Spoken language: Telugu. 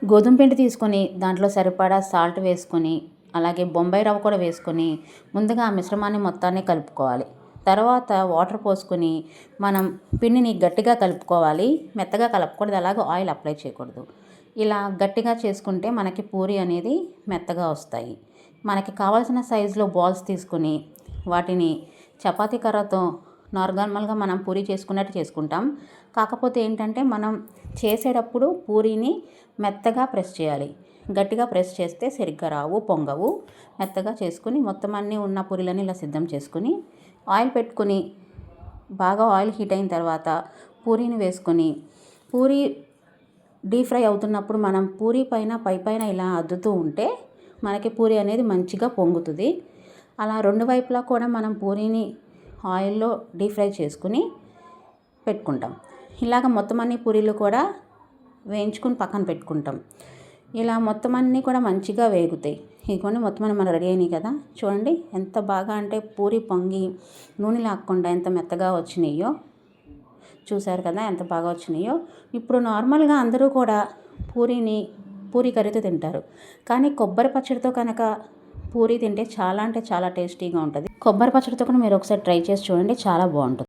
గోధుమ పిండి తీసుకొని దాంట్లో సరిపడా సాల్ట్ వేసుకొని అలాగే బొంబాయి రవ్వ కూడా వేసుకొని ముందుగా ఆ మిశ్రమాన్ని మొత్తాన్ని కలుపుకోవాలి. తర్వాత వాటర్ పోసుకొని మనం పిండిని గట్టిగా కలుపుకోవాలి. మెత్తగా కలపకూడదు, అలాగే ఆయిల్ అప్లై చేయకూడదు. ఇలా గట్టిగా చేసుకుంటే మనకి పూరి అనేది మెత్తగా వస్తాయి. మనకి కావాల్సిన సైజులో బాల్స్ తీసుకొని వాటిని చపాతీ కర్రతో నార్మల్గా మనం పూరి చేసుకున్నట్టు చేసుకుంటాం. కాకపోతే ఏంటంటే మనం చేసేటప్పుడు పూరీని మెత్తగా ప్రెస్ చేయాలి. గట్టిగా ప్రెస్ చేస్తే సరిగ్గా రావు, పొంగవు. మెత్తగా చేసుకుని మొత్తం అన్నీ ఉన్న పూరీలని ఇలా సిద్ధం చేసుకుని ఆయిల్ పెట్టుకుని బాగా ఆయిల్ హీట్ అయిన తర్వాత పూరీని వేసుకొని పూరీ డీప్ ఫ్రై అవుతున్నప్పుడు మనం పూరీ పైన పైన ఇలా అద్దుతూ ఉంటే మనకి పూరీ అనేది మంచిగా పొంగుతుంది. అలా రెండు వైపులా కూడా మనం పూరీని ఆయిల్లో డీప్ ఫ్రై చేసుకుని పెట్టుకుంటాం. ఇలాగ మొత్తం అన్ని పూరీలు కూడా వేయించుకుని పక్కన పెట్టుకుంటాం. ఇలా మొత్తం అన్నీ కూడా మంచిగా వేగుతాయి. ఇదిగోండి మొత్తం అన్నీ మన రెడీ అయినాయి కదా. చూడండి ఎంత బాగా అంటే పూరీ పొంగి నూనె లాక్కుండా ఎంత మెత్తగా వచ్చినాయో. చూసారు కదా ఎంత బాగా వచ్చినాయో. ఇప్పుడు నార్మల్గా అందరూ కూడా పూరీ కర్రీతో తింటారు. కానీ కొబ్బరి పచ్చడితో కనుక పూరీ తింటే చాలా అంటే చాలా టేస్టీగా ఉంటుంది. కొబ్బరి పచ్చడితో కూడా మీరు ఒకసారి ట్రై చేసి చూడండి, చాలా బాగుంటుంది.